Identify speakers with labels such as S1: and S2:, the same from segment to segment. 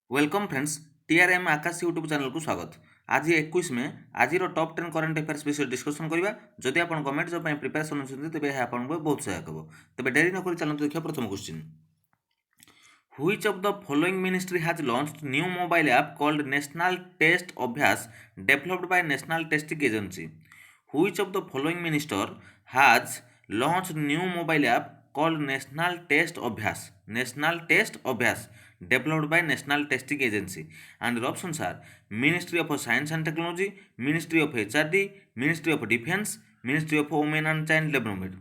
S1: Welcome friends TRM आकाश YouTube channel को स्वागत। आज 21 में आज टॉप 10 करंट अफेयर्स विषय डिस्कसन करवा। जदि आप गवर्नमेंट जॉब प्रिपरेशन होती तेज यह आपको बहुत सहायक हो। तेज डेरी नक चलते देखिए प्रथम question. Which of the following ministry has launched new mobile app called National Test Abhyas developed by National Testing Agency? Which of the following minister has launched new mobile app called National Test Abhyas? National Test Abhyas developed by National Testing Agency. And the options are Ministry of Science and Technology, Ministry of HRD, Ministry of Defence, Ministry of Women and Child Development.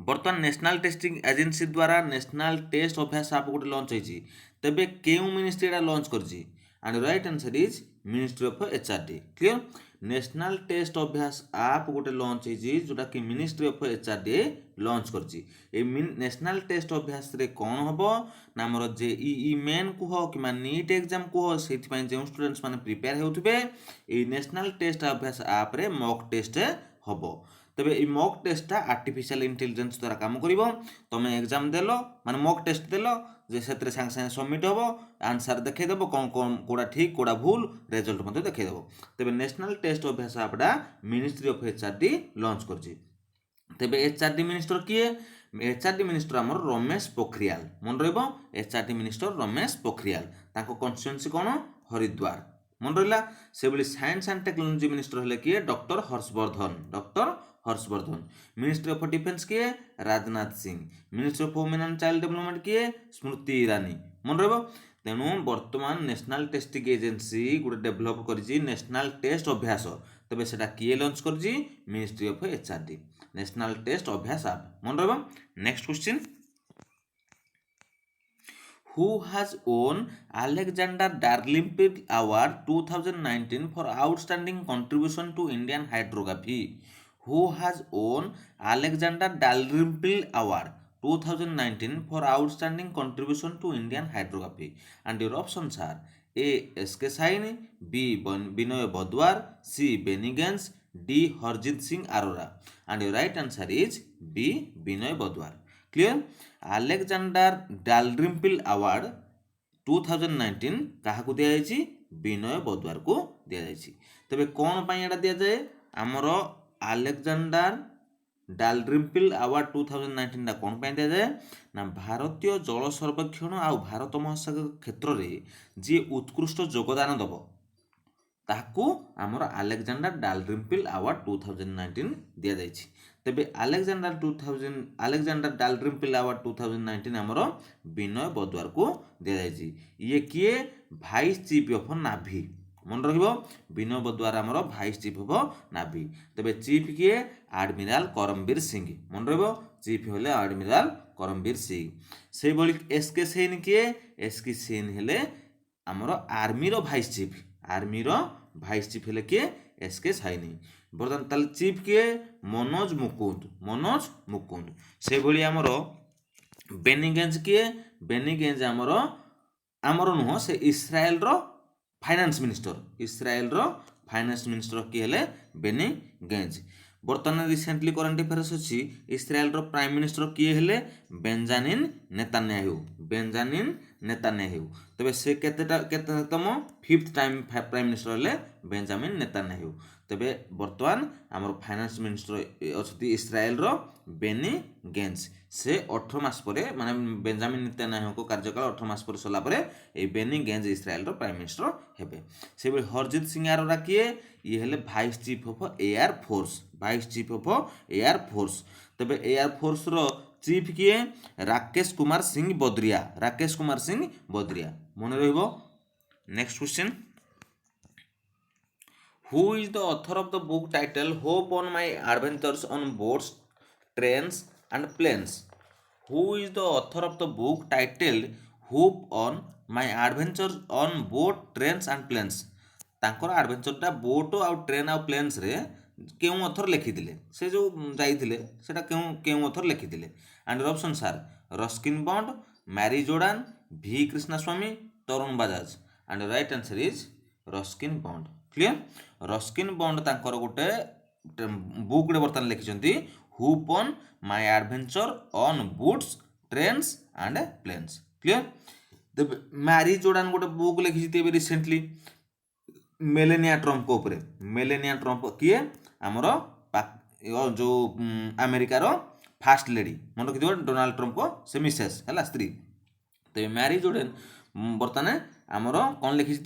S1: बर्तमान national testing Agency द्वारा National test Abhyas app गोटे launch होती तेरे क्यों ministry launch कर and right answer is ministry of HRD. Clear National test Abhyas app गोटे launch होती जोटा कि मिनिस्ट्री ऑफ एचआरडी लंच कर नेशनल टेस्ट अभ्यास रे कौन हम ना आमर जेईई मेन कह कि नीट एग्जाम कह से जो स्टूडेंट्स मैंने प्रिपेयर होते नेशनल टेस्ट अभ्यास आप रे मॉक टेस्ट हम। तेरे ये मॉक टेस्टा आर्टिफिशियल इंटेलिजेंस द्वारा काम कर तुम एग्जाम देल माने मॉक टेस्ट देल जे से सांगे सांगे सबमिट हम आंसर देखईदेव कौन कौन कौटा ठीक कौटा भूल रेजल्ट मत देखईदेव। तेरे नेशनल टेस्ट अभ्यास Apta ministry of HRD launch कर। तेरे एचआरडी मिनिस्टर किए एचआरडी मिनिस्टर आमर रमेश पोखरियाल मन HRD minister Ramesh Pokhriyal constituency कौन हरिद्वार मन रहा से साइंस एंड टेक्नोलॉजी मिनिस्टर हेले किए doctor Harshvardhan. Ministry of defence किए Rajnath Singh. Ministry of women and child development किए स्मृति ईरानी मन रहा। तेणु बर्तमान नेशनल टेस्टिंग एजेंसी गोटे डेभलप कर नेशनल टेस्ट अभ्यास तेज से किए लॉन्च कर ministry of HRD national test Abhyas आप मन रहा। Next question Who has won Alexander Darlimpill Award 2019 for outstanding contribution to Indian hydrography? Who has won Alexander Dalrymple Award 2019 for outstanding contribution to Indian hydrography? And your options are A. S.K. Saini, B. Binoy Bodwar, C. Benny Gantz, D. Harjit Singh Arora. And your right answer is B. Binoy Bodwar. Clear Alexander Dalrymple award 2019 क्या दि विनय बद्वार को दि जाए। तेरे कौन पाई दि जाए आमर आलेक्जेंडर Dalrymple award 2019 टा कौन पाई दि जाए ना भारतीय जल सर्वेक्षण आ भारत महासागर क्षेत्र में जी उत्कृष्ट योगदान दब ताकू आमर आलेक्जेंडर डालरिम्पिल अवार्ड 2019 दि जाए। तेरे आलेक्जेंडर डालरिम्पिल अवार्ड 2019 आमर विनय बद्वार को दि जाए। ये किए भाइस चीफ ऑफ नाभी मन विनय बद्वार आमर भाइस चीफ ऑफ नाभी। तेरे चीफ किए एडमिराल करमबीर सिंह मन चीफ हेले एडमिराल करमबीर सिंह। से भली एसके सेन किए एसके सेन हेले आमर आर्मीर भाइस चीफ आर्मीर भाइस चीफ हेले किए एसके साइनी। बर्तमान ताल चीफ किए मनोज मुकुंद से भली आमर बेनी गेंज किए बेनी गेंज आमर आमर नुह से इस्राएल फाइनान्स मिनिस्टर किए हेले बेनी गेंज। बर्तमान रिसेंटली करंट अफेयर्स अच्छी इस्राएल प्राइम मिनिस्टर किए हेले बेंजामिन नेतान्याहू। तेरे से केतम 5th टाइम प्राइम मिनिस्टर हेले बेंजामिन नेतान्याहू। तेरे बर्तमान आमर फाइनान्स मिनिस्टर अच्छा इस्राएल बेनी गेंज से 18 मास पर माने बेंजामिन नेतान्याहू को कार्यकाल 18 मास पर सरला ये बेनी गेंज इस्राएल प्राइम मिनिस्टर हेबे। से हरजित सिंह आरोरा किए ये हेले vice chief of air force तेरे एयर फोर्स चीफ किए राकेश कुमार सिंह बद्रिया मन रहिबो। Next question Who is the author of the book title Hope on My Adventures on Boats, Trains and Planes? Who is the author of the book titled Hope on My Adventures on Boat, Trains and Planes? तांकर आडभेंचरटा boat आउ train आउ planes रे केउं अथर लिखिथिले से जो जाइथिले सेटा केउं अथर लिखिथिले। And options are Ruskin Bond, Mary Jordan, भी Krishnaswamy, Tarun Bajaj. And right answer is Ruskin Bond. Clear Ruskin Bond तांकर गोटे बुक गोटे बर्तमान लिखिछंती hop on my adventure on boats trains and planes. Clear ତେବେ ମ୍ୟାରି ଜୋର୍ଡାନ ଗୋଟେ ବୁକ୍ ଲେଖିଛି ଏବେ ରିସେଣ୍ଟଲି मेलेनिया ट्रम्प को ऊपर मेलेनिया ट्रम्प किए आमर जो अमेरिकार फास्ट लेडी मन रखिथ डोनाल्ड ट्रम्प को से मिसेस है स्त्री तेज मैरी जोर्डन बर्तमान आमर कौन लिखी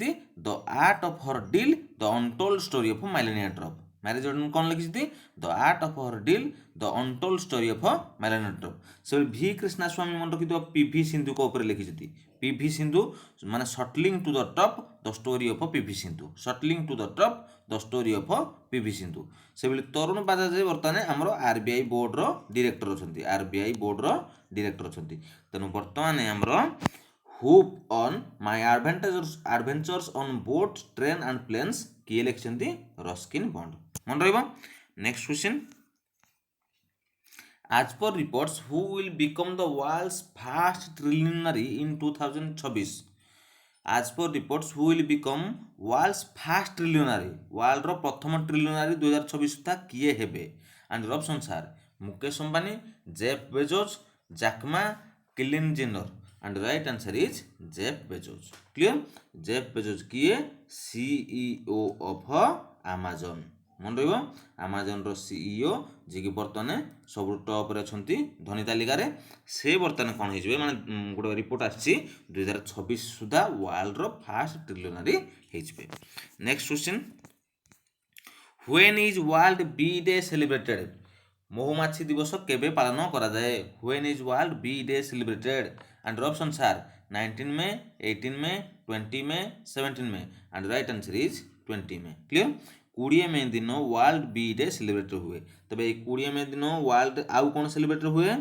S1: the art of her deal the untold story of Melania Trump Mary Jordan कौन लिखी the art of her deal the untold story of Melania Trump से भी कृष्णास्वामी मन रखिथ पीवी सिंधु को ऊपर लिखी पीवी सिंधु माने shuttling to the top the story of PV Sindhu shuttling to the top the story of PV Sindhu से तरुण बजाज बर्तमान आमर आरबीआई बोर्ड रो डायरेक्टर अच्छा आरबीआई बोर्ड रो डायरेक्टर अच्छा तेणु बर्तमान आमर hope on my adventures on boat train and planes किए लिखिं रस्किन बॉन्ड मन रहा next question As per reports, who will become the world's first trillionaire in 2026? As per reports, who will become world's first trillionaire? World रो प्रथम trillionaire 2026 सुधा किए हेबे? And options are Mukesh Ambani, Jeff Bezos, Jack Ma, Kylie Jenner. And right answer is Jeff Bezos. Clear? Jeff Bezos किए CEO of Amazon. मन Ramzan CEO जी कि बर्तमान सब टॉप रे छंती धनी तालिकार से बर्तमान कौन हो माने गोटे रिपोर्ट आसी 2026 सुधा वर्ल्ड रो फास्ट ट्रिलियनारी हो. Next question when is world bee day celebrated महुमाछी दिवस केबे पालन करा जाए when is world bee day celebrated and options are 19 में 18 में 20 में 17 में एंड राइट आंसर इज 20 में. क्लियर 20 मई दिन वर्ल्ड बी डे सेलिब्रेट हुए तब 20 मई दिन वर्ल्ड आउ कौन सेलिब्रेट हुए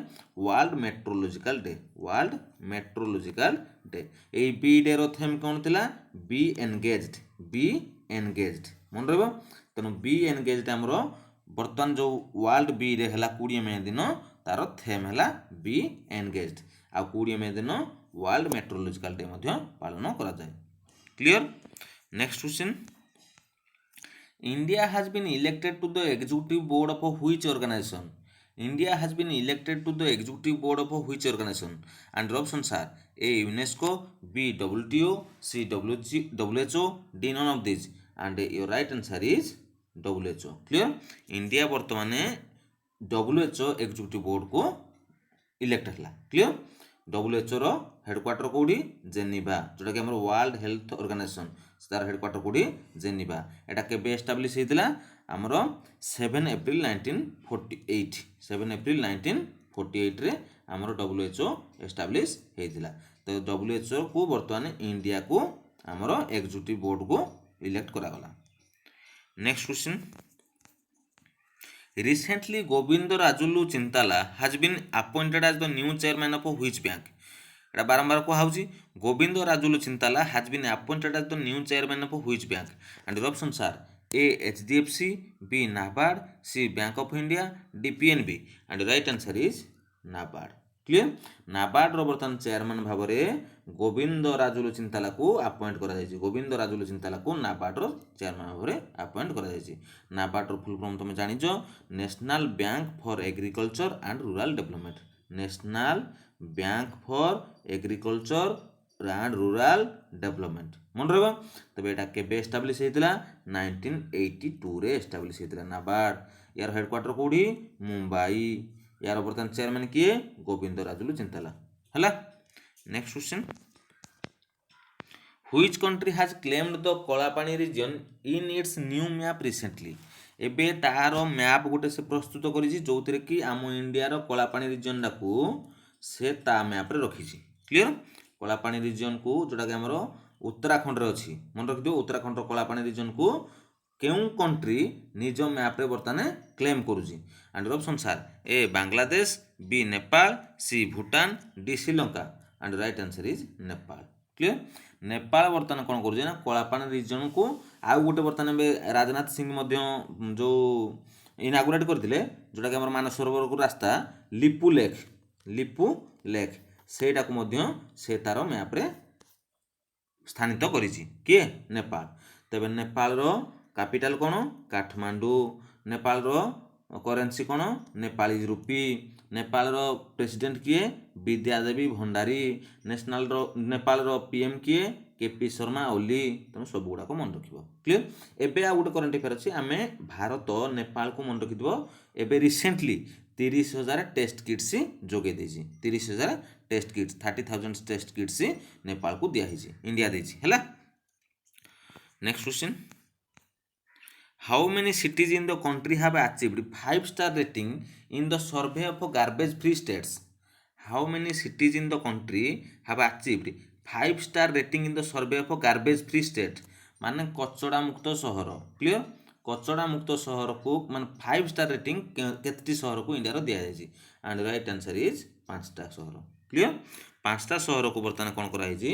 S1: World Metrological Day World Metrological Day ये बी डे रो थीम कौन थिला बी एनगेज्ड मन रहा तेणु बी एनगेज्ड आमर बर्तमान जो वर्ल्ड बी डे है 20 मई दिन तार थीम है बी एनगेज्ड आ 20 मई दिन वर्ल्ड मेट्रोलॉजिकल डे पालन करा जाए. Clear next question India has been elected to the executive board of which organization? India has been elected to the executive board of which organization? And options are A. UNESCO, B. WTO, C. WHO, D. None of these. And your right answer is WHO. Clear? India बर्तमान WHO executive board को elect है. Clear? WHO row headquarter कौड़ी Geneva जोटा कि आमर world health organisation तार headquarter कौड़ी Geneva एटा केबे एस्टाब्लिश होइतिला आमर 7 एप्रिल 1948 7 एप्रिल 1948 रे आमर WHO एस्टाब्लिश होइतिला तो WHO को बर्तमान इंडिया को आमर एग्जीक्यूटिव बोर्ड को इलेक्ट करा गला. Next question Recently, Govinda Rajulu Chintala has been appointed as the new chairman of which bank? এটা বারম্বার কোয়া হচ্ছে Govinda রাজুলু চিন্তালা has been appointed as the new chairman of which bank? And the options are A. HDFC, B. NABARD, C. Bank of India, D. PNB. And the right answer is NABARD. Clear NABARD रो बर्तमान chairman भाव में गोविंद राजुलु चिंताला को appoint करा जायछि गोविंद राजुलु चिंताला को नाबार्ड रो chairman भाव में appoint करा जायछि. नाबार्ड रो फुल फॉर्म तुम जानिछो national bank for agriculture and rural development national bank for agriculture and rural development मन रहा तब यहाँ केबे एस्टाब्लिश होता 1982 रे एस्टाब्लिश होता नाबार्ड यार हेडक्वार्टर कौड़ी मुंबई यार बर्तमान चेयरमैन किए गोविंद राजुलु चिंताला है. Next question which country has claimed the Kalapani region in its new map recently एबे तार मैप गोटे से प्रस्तुत करिछि जोथिरे कि आम इंडिया रो कलापानी रीजन डाकू से ता मैप रे रखिछि. क्लियर कलापानी रीजन को जोटा कि हमरो उत्तराखंड रे अछि मन रखि दियो उत्तराखंड रो कलापानी रीजन को केउं कंट्री निज मैप रे बर्तमान क्लेम करुछि. And options are A Bangladesh B Nepal C Bhutan D Sri Lanka and right answer is Nepal. Clear Nepal बर्तमान कौन करुछि ना कलापानी रीजन को आउ गोटे बर्तमान राजनाथ सिंह जो इनागुरेट करथिले जोटा कि हमर मानस सरोवर को रास्ता लिपु लेक सेटा को मध्य से तार मैप रे स्थानित करिछि किए नेपाल. तबे नेपाल रो कैपिटल कौन काठमांडू नेपाल रो करेन्सी कौन नेपाली रुपी नेपाल प्रेसिडेंट किए विद्यादेवी भंडारी नेशनल नेपाल पीएम किए केपी शर्मा ओली तेणु सब गुड़ाक मन रख क्लीयर एबे आ गोटे करेन्ट अफेयर अच्छी आम भारत नेपाल को मन रखिद एबे रिसेंटली 30,000 टेस्ट किट्स जोगे 30,000 test kits 30,000 test kits Nepal को दिखाई इंडिया देछि हैला। Next question How many cities in the country have achieved 5-star rating in the survey of garbage free states? How many cities in the country have achieved 5-star rating in the survey of garbage free state? माने कचड़ा मुक्त सहर clear कचड़ा मुक्त सहर को मान 5-star rating केतटी सहर को इंडिया रो दिया जायछि एंड राइट आंसर इज 5टा सहर क्लियर 5टा सहर को बर्तमान कोन करा हिछि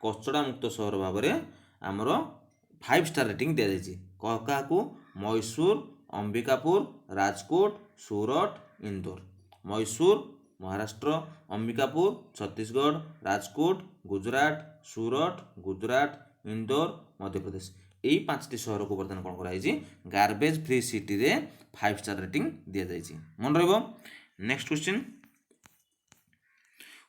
S1: कचड़ा मुक्त सहर भाबरे हमरो 5-star रेटिंग दिया जायछि क्या मैसूर अंबिकापुर राजकोट सूरत इंदौर मैसूर महाराष्ट्र अंबिकापुर छत्तीसगढ़ राजकोट गुजरात सूरत गुजरात इंदौर मध्य प्रदेश यही 5टी सहर को बर्तमान कौन कराई गार्बेज फ्री सिटी रे 5-star रेटिंग दि जाइए मन रहिबो। Next question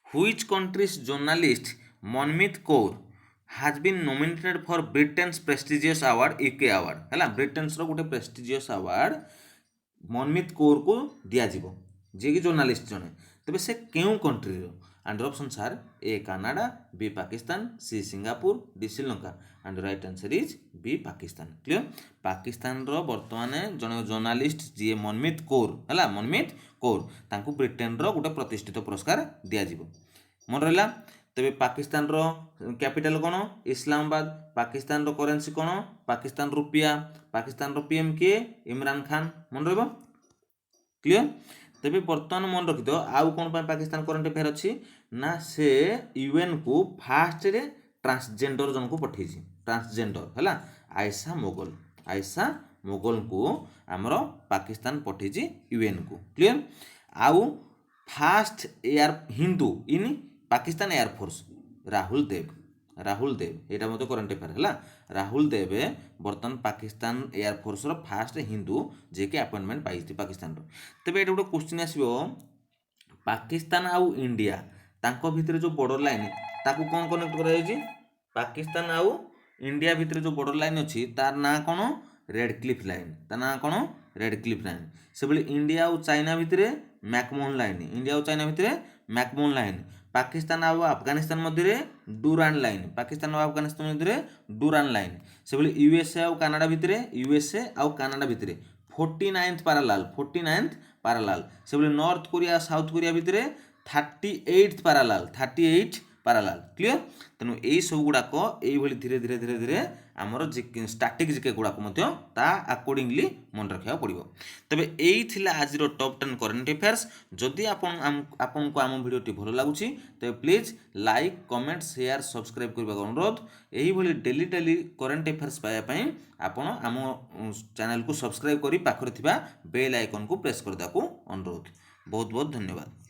S1: which countries journalist Manmeet Kaur has been nominated for Britain's prestigious award UK award है ब्रिटेन्स रो गोटे प्रेस्टिजियस अवार्ड मनमीत कौर को दिया जीवो जे कि जर्नलिस्ट जने तबे से केउ कंट्री रो answer option are A Canada B Pakistan C Singapore D Sri Lanka and right answer is B Pakistan clear Pakistan रो वर्तमान जने जर्नलिस्ट जे मनमीत कौर है मनमीत कौर तांको ब्रिटेन रो गोटे प्रतिष्ठित पुरस्कार दिया जीवो मन रहिला। तेबे पाकिस्तान रो कैपिटल कौन इस्लामाबाद पाकिस्तान रो करेन्सी कौन पाकिस्तान रुपया पाकिस्तान रो पीएम किए इमरान खान मन रहिबो क्लियर। तेबे बर्तमान मन रखि दो आउ कोन पाकिस्तान करंट अफेयर अछि ना से यूएन को फास्ट रे ट्रांसजेंडर जन को पठेई ट्रांसजेंडर हैला आयशा मोगल को हमरो पाकिस्तान पठेई यूएन को क्लियर। आउ फास्ट एयर हिंदू इन पाकिस्तान एयरफोर्स राहुल देव एटा मते करंट अफेयर हैला राहुल देव बर्तमान पाकिस्तान एयरफोर्स रो फास्ट हिंदू जे के अपॉइंटमेंट पाइछि पाकिस्तान रो। तबे एटा गोटे क्वेश्चन आसीबो पाकिस्तान आउ इंडिया तांको भितर जो बॉर्डर लाइन ताकू कोन कनेक्ट करा जायछि पाकिस्तान आउ इंडिया भितर जो बॉर्डर लाइन अछि तार ना कोन रेड क्लिफ लाइन ता ना कोन रेड क्लिफ लाइन से बोले इंडिया आउ चाइना भितर मैकमोहन लाइन इंडिया आउ चाइना भितर मैकमोहन लाइन पाकिस्तान आउ अफगानिस्तान मध्य डुरान लाइन पाकिस्तान आउ अफगानिस्तान मध्य डुरान लाइन से बोले यूएसए आउ कनाडा भितर यूएसए आउ कनाडा भितर 49th पैरालाल से बोले नॉर्थ कोरिया साउथ कोरिया भितर 38th पैरालाल क्लियर। तेणु यही सब गुड़ाक ये धीरे धीरे धीरे धीरे आमर स्टाटिक जिके गुड़ाक ता अकॉर्डिंगली मन रखा पड़ो। तबे यही थिला आज टॉप 10 करंट अफेयर्स जदि आपन को आम वीडियोटी भल लगुच तेज please like comment share subscribe करने अनुरोध यही डेली डेली करंट अफेयर्स पाइबापी आपण आम चैनल को सब्सक्राइब करी पाखरे थिबा बेल आइकन को प्रेस करदा को अनुरोध। बहुत बहुत धन्यवाद।